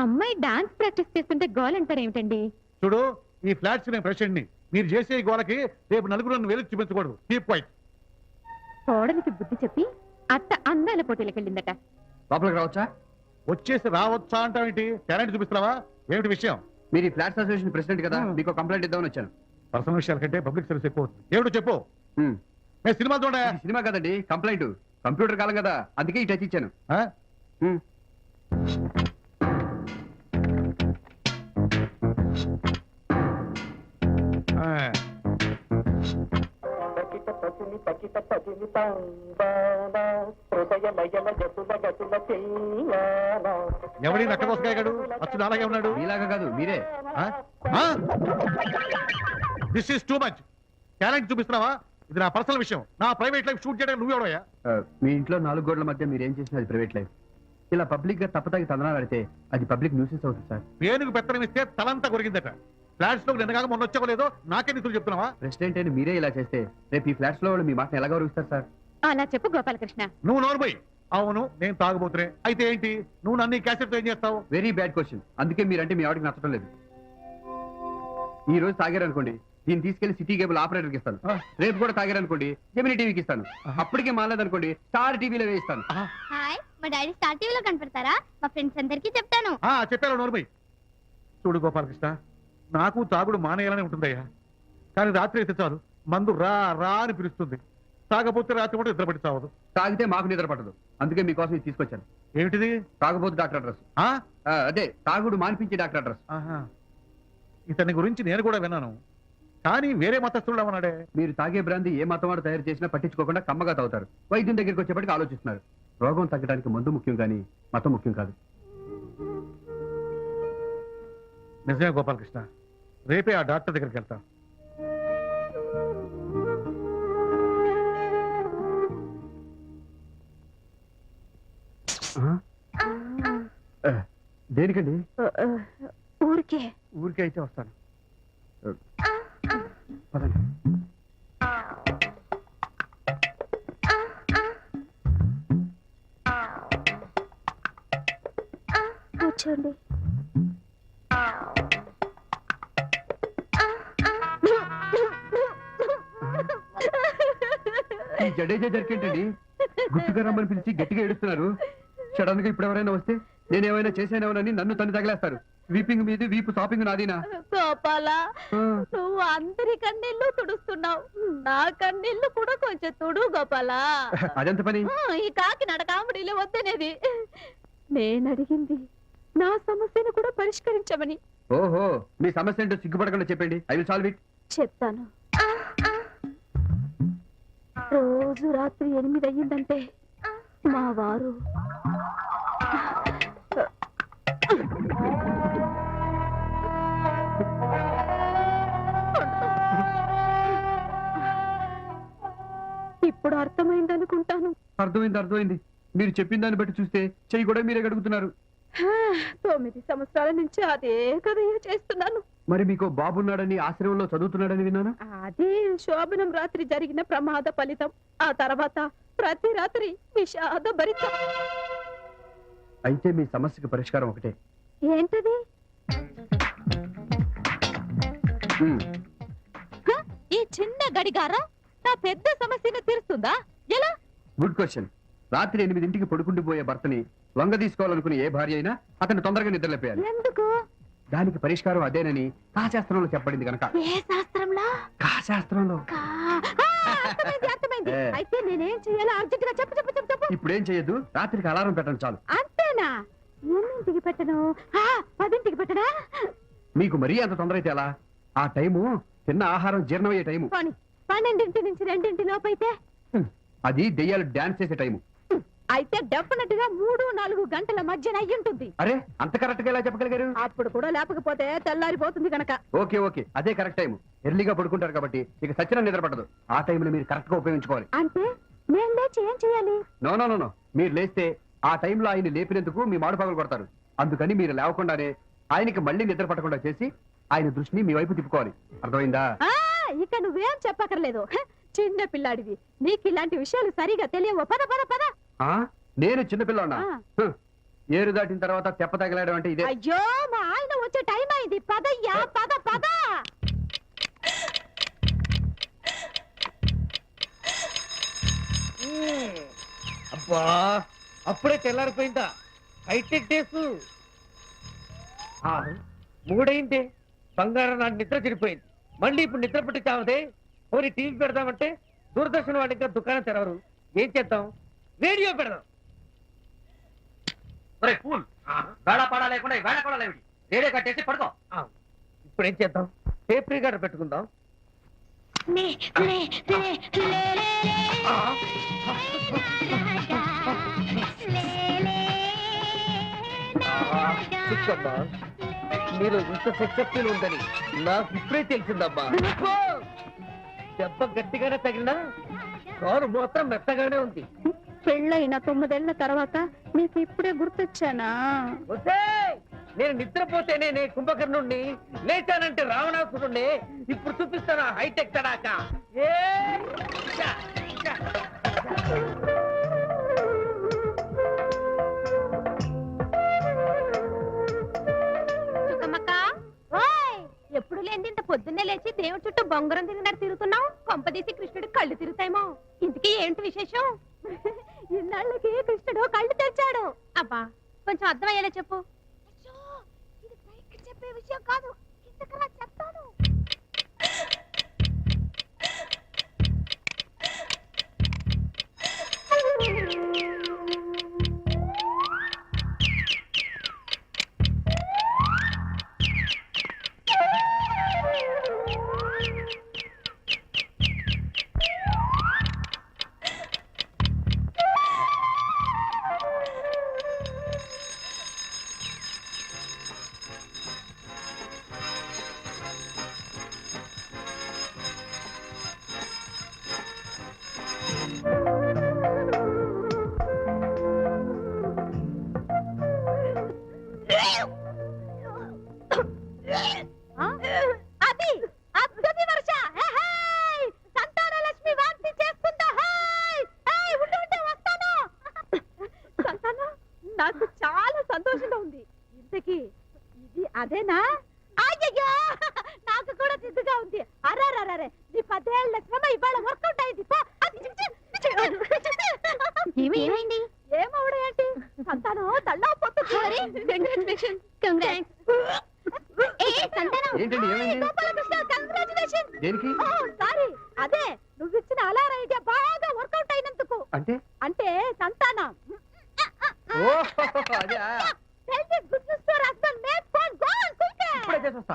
అమ్మాయి dance practice చేస్తుంటే goal అంటారు ఏమిటండి? చూడు, ఈ ఫ్లాట్స్ నేను ప్రెసిడెంట్ ని. మీరు చేసే గోలకి రేపు నలుగురు నన్ను వెలికి చూపించకూడదు. Keep quiet. కోడలికి బుద్ధి చెప్పి అత్త అందాల పోటీలకు వెళ్ళిందట. లోపలికి రావచ్చా? వచ్చేసి రావచ్చా అంటావేంటి? టాలెంట్ చూపిస్తున్నావా? ఏమిటి విషయం? మీరు ఈ ఫ్లాట్స్ అసోసియేషన్ ప్రెసిడెంట్ కదా, మీకు కంప్లైంట్ ఇద్దామని వచ్చాను. పర్సనల్ విషయాల కంటే పబ్లిక్ సర్వీస్ ఎక్కువ. ఏమిటో చెప్పు. నేను సినిమా చూడ. సినిమా కదండి, కంప్లైంట్. కంప్యూటర్ కాలం కదా, అందుకే ఈ టచ్ ఇచ్చాను. ఎవడి నక్క దోసకాయగాడు? అచ్చు అలాగే ఉన్నాడు. ఇలాగా కాదు, మీరే. This is too much. Talent చూపిస్తున్నావా? ఇది నా పర్సనల్ విషయం. నా ప్రైవేట్ లైఫ్ షూట్ చేయడానికి నువ్వు ఎవడయ్యా? మీ ఇంట్లో 4 గోడల మధ్య మీరు ఏం చేసినా అది ప్రైవేట్ లైఫ్. ఇలా పబ్లిక్ గా తప్పతాగి తందనాలు ఆడితే అది పబ్లిక్ న్యూసెన్స్ అవుతుంది సార్. పేనుకు పెత్తనం ఇస్తే తలంతా కొరిగిందట. ఫ్లాట్స్ లో నిన్నగాక మొన్న వచ్చావో నాకే నిధులు చెప్తున్నావా? ప్రెసిడెంట్ అని మీరే ఇలా చేస్తే రేపు ఈ ఫ్లాట్స్ లో వాళ్ళు మీ మాటను ఎలా గౌరవిస్తారు సార్? అలా చెప్పు గోపాలకృష్ణ. నువ్వు నోరుపోయి. అవును, నేను తాగుబోతున్నా. అయితే ఏంటి? నువ్వు నన్ను క్యాసెట్ ఏం చేస్తావు? Very bad question. అందుకే మీరంటే మీ ఆవిడకి నచ్చడం లేదు. ఈ రోజు తాగారనుకోండి, దీన్ని తీసుకెళ్లి సిటీ కేబుల్ ఆపరేటర్కి ఇస్తాను. రేపు కూడా తాగారనుకోండి, జెమినీ టీవీకి ఇస్తాను. అప్పటికే మాలేదనుకోండి, స్టార్ టీవీలో వేయిస్తాను. హాయ్, మా డాడీ స్టార్ టీవీలో కనపడతారా? మా ఫ్రెండ్స్ అందరికీ చెప్తాను. చెప్పాను నోరుపోయి. చూడు గోపాలకృష్ణ, నాకు తాగుడు మానేయాలని ఉంటుందయ్యా. కానీ రాత్రి అయితే చాలు మందు రా రా అని పిలుస్తుంది. తాగపోతే రాత్రి కూడా నిద్ర పట్టి చావదు. తాగితే మాకు నిద్ర పట్టదు. అందుకే మీకోసం ఇది తీసుకొచ్చాను. ఏమిటిది? తాగబోతు డాక్టర్ అడ్రస్. అదే తాగుడు మానిపించే డాక్టర్ అడ్రస్. ఇతని గురించి నేను కూడా విన్నాను, కానీ వేరే మతస్థుడు అన్నాడే. మీరు తాగే బ్రాంది ఏ మతం వాడు తయారు చేసినా పట్టించుకోకుండా కమ్మగా తాగుతారు. వైద్యం దగ్గరికి వచ్చేప్పటికి ఆలోచిస్తున్నారు. రోగం తగ్గడానికి మందు ముఖ్యం కానీ మతం ముఖ్యం కాదు. నిజమే గోపాలకృష్ణ, రేపే ఆ డాక్టర్ దగ్గరికి వెళ్తా. దేనికండి? ఊరికే. ఊరికే అయితే వస్తాను. పదండి. కూర్చోండి. ఈ జడేజా జరికేంటండి? గుర్తుగా రమ్మని పిలిచి గట్టిగా ఏడుస్తున్నారు. సడన్ గా ఇప్పుడు ఎవరైనా వస్తే నేనేమైనా చేసానేమోనని నన్ను తను తగిలేస్తారు. వీపింగ్ మీది వీపు షాపింగ్ నాదీనా? గోపాల, నువ్వు అందరి కన్నీళ్లు తుడుస్తున్నావు, నా కన్నీళ్లు కూడా కొంచెం తుడు గోపాల. అదెంత పని? ఈ కాకినాడ కామెడీలో వద్దనేది. నేను అడిగింది నా సమస్యను కూడా పరిష్కరించమని. ఓహో, మీ సమస్య ఏంటో సిగ్గుపడకుండా చెప్పండి. I will solve it. చెప్తాను. రోజు రాత్రి 8 అయ్యిందంటే మా వారు ఇప్పుడు అర్థమైందనుకుంటాను. అర్థమైంది. మీరు చెప్పిన దాన్ని బట్టి చూస్తే చెయ్యి కూడా మీరే గడుగుతున్నారు. 9 సంవత్సరాల నుంచి అదే కథయే చేస్తున్నాను. మరి మీకు బాబున్నాడని ఆశ్రమంలో చదువుతున్నాడని విన్నాను. అదే శోభనం రాత్రి జరిగిన ప్రమాద ఫలితం. ఆ తర్వాత ప్రతి రాత్రి విషాద భరితం. అయితే మీ సమస్యకు పరిష్కారం ఒకటే. ఏంటది? ఈ చిన్న గడిగారా నా పెద్ద సమస్యను తీరుస్తుందా? ఎలా? Good question. రాత్రి 8ంటికి పడుకుండిపోయే భర్తని లొంగ తీసుకోవాలనుకునే ఏ భార్య అయినా అతను తొందరగా నిద్రలేపేయాలి. ఎందుకు? దానికి పరిష్కారం అదేనని కాశాస్త్రంలో చెప్పబడింది కనుక. ఏ శాస్త్రంలో? కాశాస్త్రంలో. అర్థమైంది. అయితే నేనేం చేయాలో అర్జెంట్ గా చెప్పు. ఇప్పుడేం చేయొద్దు, రాత్రికి అలారం పెట్టండి చాలు. అంతేనా? ఎన్నింటికి పెట్టను? 10ంటికి పెట్టనా? మీకు మరీ అంత తొందర అయితే ఎలా? ఆ టైము తిన్న ఆహారం జీర్ణమయ్యే టైము. 12 నుంచి 2 లోపు అయితే అది దెయ్యాలు డాన్స్ చేసే టైము. అయితే డెఫినెట్ గా 3-4 గంటల మధ్యన అయ్యుంటుంది. అరే, అంత కరెక్ట్ గా ఎలా చెప్పగలిగారు? అప్పుడు కూడా లేకపోతే తెల్లారిపోతుంది కనుక. ఓకే, అదే కరెక్ట్ టైం. ఎర్లీగా పడుకుంటారు కాబట్టి ఇక సచ్చిన నిద్ర పడదు. ఆ టైంలో మీరు కరెక్ట్ గా ఉపయోగించుకోవాలి. అంటే నేను లేచి ఏం చేయాలి? నో, మీరు లేస్తే ఆ టైంలో ఆయన లేపినందుకు మీ మాడు పగలు కొడతారు. అందుకని మీరు లేవకుండానే ఆయనకి మళ్ళీ నిద్ర పట్టకుండా చేసి ఆయన దృష్టిని మీ వైపు తిప్పుకోవాలి. అర్థమైందా? ఇక నువ్వేం చెప్పక్కర్లేదు. చిన్న పిల్లాడివి, నీకు ఇలాంటి విషయాలు సరిగా తెలియవు. పద. నేను చిన్నపిల్లన్నా ఆ. ఏరు దాటిన తర్వాత తెప్ప తగలడం అంటే ఇదే. అయ్యో మా ఆయన వచ్చే టైం అయింది పదయ్యా పద పద. అబ్బా అప్పుడే తెల్లారిపోయిందా? Hitech days. మూడైందే, బంగారం నాటి నిద్ర చెడిపోయింది. మళ్ళీ ఇప్పుడు నిద్ర పట్టించామదే. పోనీ టీవీ పెడదామంటే దూరదర్శన్ వాళ్ళు ఇంకా దుకాణం తెరవరు. ఏం చేద్దాం? రేడియో పెడదాం. వేళపాడా లేకుండా వేళ కూడా లేవి. రేడియో కట్టేసి పడుకో. ఇప్పుడు ఏం చేద్దాం? టేప్ రికార్డర్ పెట్టుకుందాం. చిక్కమ్మా, మీరు ఇంత సక్సెస్ఫుల్ ఉందని నాకు ఇప్పుడే తెలిసిందమ్మా. దెబ్బ గట్టిగానే తగిలినా కారు మాత్రం మెత్తగానే ఉంది. పెళ్ళైన 9 ఏళ్ల తర్వాత నీకు ఇప్పుడే గుర్తొచ్చానా? నేను నిద్రపోతేనే నే కుంభకర్ణుణ్ణి, లేచానంటే రావణాసురుణ్ణి. ఇప్పుడు చూపిస్తాను హైటెక్ తడాక. ఎప్పుడు లేని ఇంత పొద్దున్నే లేచి దేవుడి చుట్టూ బొంగరం తిరిగినట్టు తిరుగుతున్నావు. కొంపదీసి కృష్ణుడి కళ్ళు తిరుగుతాయేమో. ఇంతకీ ఏంటి విశేషం? ఇన్నాళ్ళకి కృష్ణుడు కళ్ళు తెరిచాడు. అబ్బా కొంచెం అర్థమయ్యేలా చెప్పు. ఇది పైకి చెప్పే విషయం కాదు, ఇంతకలా చెప్తాను. అది అద్భుత వర్ష. సంతానలక్ష్మి వాంతి చేస్తుందా? ఉండు వస్తాను. సంతానం, నాకు చాలా సంతోషంగా ఉంది. ఇంతకీ ఇది అదేనా? అయ్యయ్యో నాకు కూడా సిద్ధంగా ఉంది. అరే నీ 10 ఏళ్ల శ్రమ ఇవాళ వర్కౌట్ అయింది. ఏమైంది? ఏమవుడు ఏంటి? సంతానం తల్లా పొత్తు. ఏంటండి ఏమైంది? దేనికి? సారీ, అదే నువ్వు ఇచ్చిన అలారం ఐడియా బాగా వర్కౌట్ అయినందుకు. అంటే అంటే సంతానం. అదే Tell this good news to your husband. Make phone. Go on, quick. ఇప్పుడే చేసేస్తా.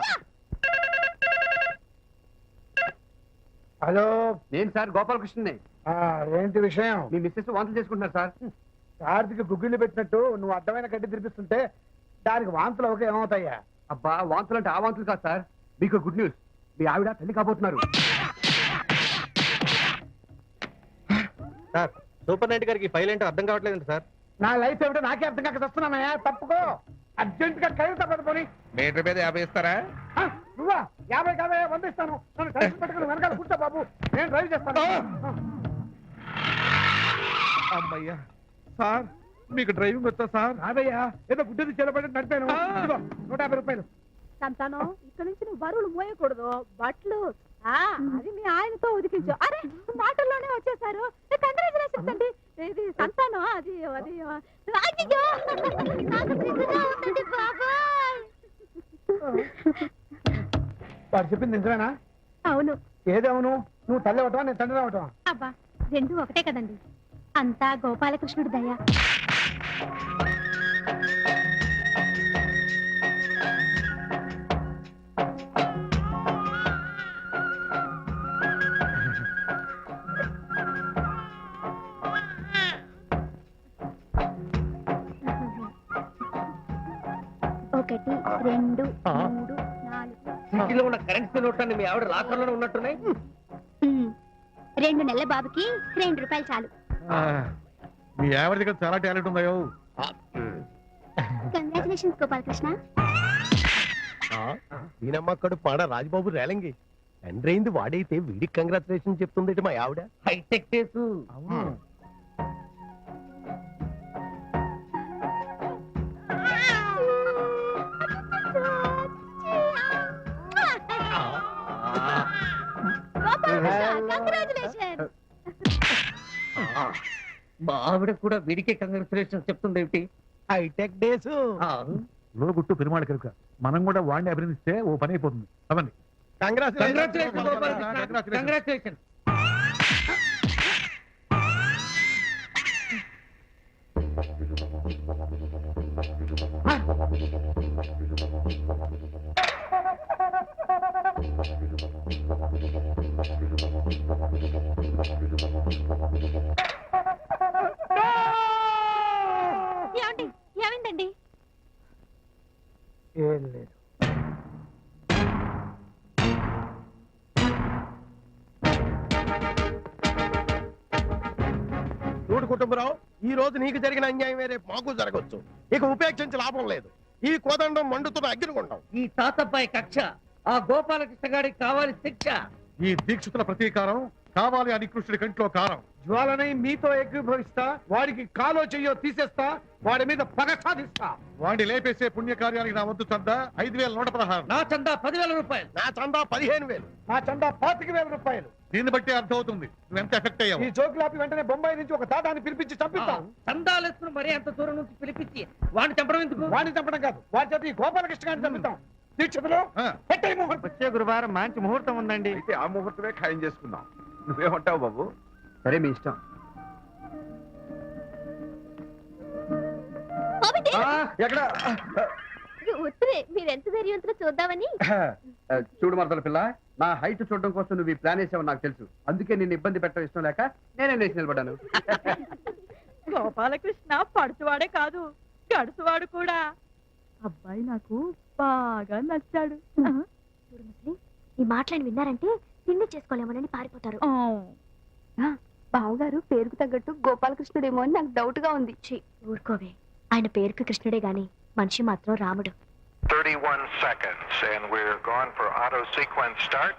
హలో, నేను సార్ గోపాలకృష్ణని. ఏంటి విషయం? మీ మిస్సెస్ వాంతులు చేసుకుంటున్నారు సార్. కార్తీకి గుగ్గిళ్ళు పెట్టినట్టు నువ్వు అడ్డమైన గడ్డి తినిపిస్తుంటే దానికి వాంతులు ఒక ఏమవుతాయా? అబ్బా వాంతులు అంటే ఆ వాంతులు కాదు సార్. మీకు గుడ్ న్యూస్, మీ ఆవిడ తల్లి కాబోతున్నారు. సార్, సూపర్ నైట్ గారికి ఫైల్ ఏంటో అర్థం కావట్లేదండి సార్. నా లైఫ్ ఏమిటో నాకే అర్థం కాక వస్తున్నానయ్యా. తప్పుకో, అర్జెంట్ గా ఖైదు తప్పదు. పోనీ మీటర్ మీద 50 ఇస్తారా? నువ్వా? 50 కాదా? 100 ఇస్తాను. నన్ను కలిసి పెట్టుకుని వెనకాల కూర్చో బాబు, నేను డ్రైవ్ చేస్తాను. అమ్మయ్యా సార్, మీకు డ్రైవింగ్ వచ్చా సార్? రాదయ్యా, ఏదో గుడ్డది చెలబడి నడిపాను. 150 రూపాయలు. సంతానం, ఇక్కడ నుంచి నువ్వు బరువులు మోయకూడదు. బట్టలు అది మీ ఆయనతో ఉదికించు. అరే మాటల్లోనే వచ్చేసారు. కంగ్రాచులేషన్స్ అండి. ఇది సంతానం. అది అది అయ్యో నాకు సిగ్గుగా ఉందండి బాబాయ్. వాడు చెప్పింది నిజమేనా? అవును. ఏదేమను? నువ్వు తల్లి అవటమా, నేను తండ్రి అవటమా? అబ్బా రెండు ఒకటే కదండి. అంతా గోపాలకృష్ణుడి దయ. ఒకటి, 2, 3, 4. సిటీలో ఉన్న కరెన్సీ నోట్లన్నీ మీ ఆవిడ లాకర్లోనే ఉన్నట్టున్నాయి. 2 నెలల బాబుకి 2 రూపాయలు చాలు. మీ ఆవిడ దగ్గర చాలా టాలెంట్ ఉందయో. కంగ్రాచులేషన్స్ గోపాలకృష్ణ. ఈయనమ్మక్కడు పాడ రాజబాబు రేలంగి తండ్రి అయింది వాడైతే వీడికి కంగ్రాచులేషన్ చెప్తుంది మా ఆవిడ. Hi-tech days. అవును. ఆవిడ కూడా వీడికే కంగ్రాచులేషన్ చెప్తుంది ఏమిటి? Hitech days. లోగుట్టు పెరుమాళ కనుక మనం కూడా వాడిని అభినందిస్తే ఓ పని అయిపోతుంది అవ్వండి. Congratulation congratulation. ఏమండి ఏమైందండి? ఏం లేదు. చూడు కుటుంబరావు, ఈ రోజు నీకు జరిగిన అన్యాయం రేపు మాకు జరగచ్చు. ఇక ఉపేక్షించి లాభం లేదు. ఈ కోదండం మండుతున్న అగ్నిగుండం. ఈ తాతపై కక్ష, ఆ గోపాలకృష్ణ గారికి కావాలి శిక్ష. ఈ దీక్షితుల ప్రతీకారం కావాలి అని కృష్ణుడి కంట్లో కారం. జ్వాలని మీతో ఏకీభవిస్తా, వాడికి కాలో చెయ్యో తీసేస్తా, వాడి మీద పగ సాధిస్తా. వాడిని లేపేసే పుణ్యకార్యానికి నా వద్దు చందా 5,116. నా చందా 10,000 రూపాయలు. నా చందా 15,000. నా చందా 25,000 రూపాయలు. దీన్ని బట్టి అర్థం అవుతుంది నువ్వెంత ఎఫెక్ట్ అయ్యావు. ఈ జోకులాపి వెంటనే బొంబాయి నుంచి ఒక దాదాన్ని పిలిపించి చంపిస్తాం. చందాలేసుకుని మరీ అంత దూరం నుంచి పిలిపించి వాడిని చంపడం ఎందుకు? వాడిని చంపడం కాదు, వాడి చేత ఈ గోపాలకృష్ణ గారిని చంపుతాం. దీక్షితులు పెట్టే ముహూర్తం. వచ్చే గురువారం మంచి ముహూర్తం ఉందండి. అయితే ఆ ముహూర్తమే ఖాయం చేసుకుందాం. నువ్వేమంటావు బాబు? సరే మీ ఇష్టం. ఎక్కడ ఉత్తరే మీరెంత ధైర్యవంతులు చూద్దామని. చూడు మరదల పిల్ల, నా హైట్ చూడడం కోసం నువ్వు ఈ ప్లాన్ వేసావు నాకు తెలుసు. అందుకే నిన్ను ఇబ్బంది పెట్టడం ఇష్టం లేక నేనే లేచి నిలబడ్డాను. గోపాలకృష్ణ పడుచువాడే కాదు, గడుసువాడు కూడా. అబ్బాయి నాకు బాగా నచ్చాడు. ఈ మాటలను విన్నారంటే తిండి చేసుకోలేమోనని పారిపోతారు. బావగారు పేరుకు తగ్గట్టు గోపాలకృష్ణుడేమో అని నాకు డౌట్ గా ఉంది. ఊరుకోవే, ఆయన పేరుకి కృష్ణుడే గాని మనిషి మాత్రం రాముడు. 31 seconds and we're gone for auto sequence start.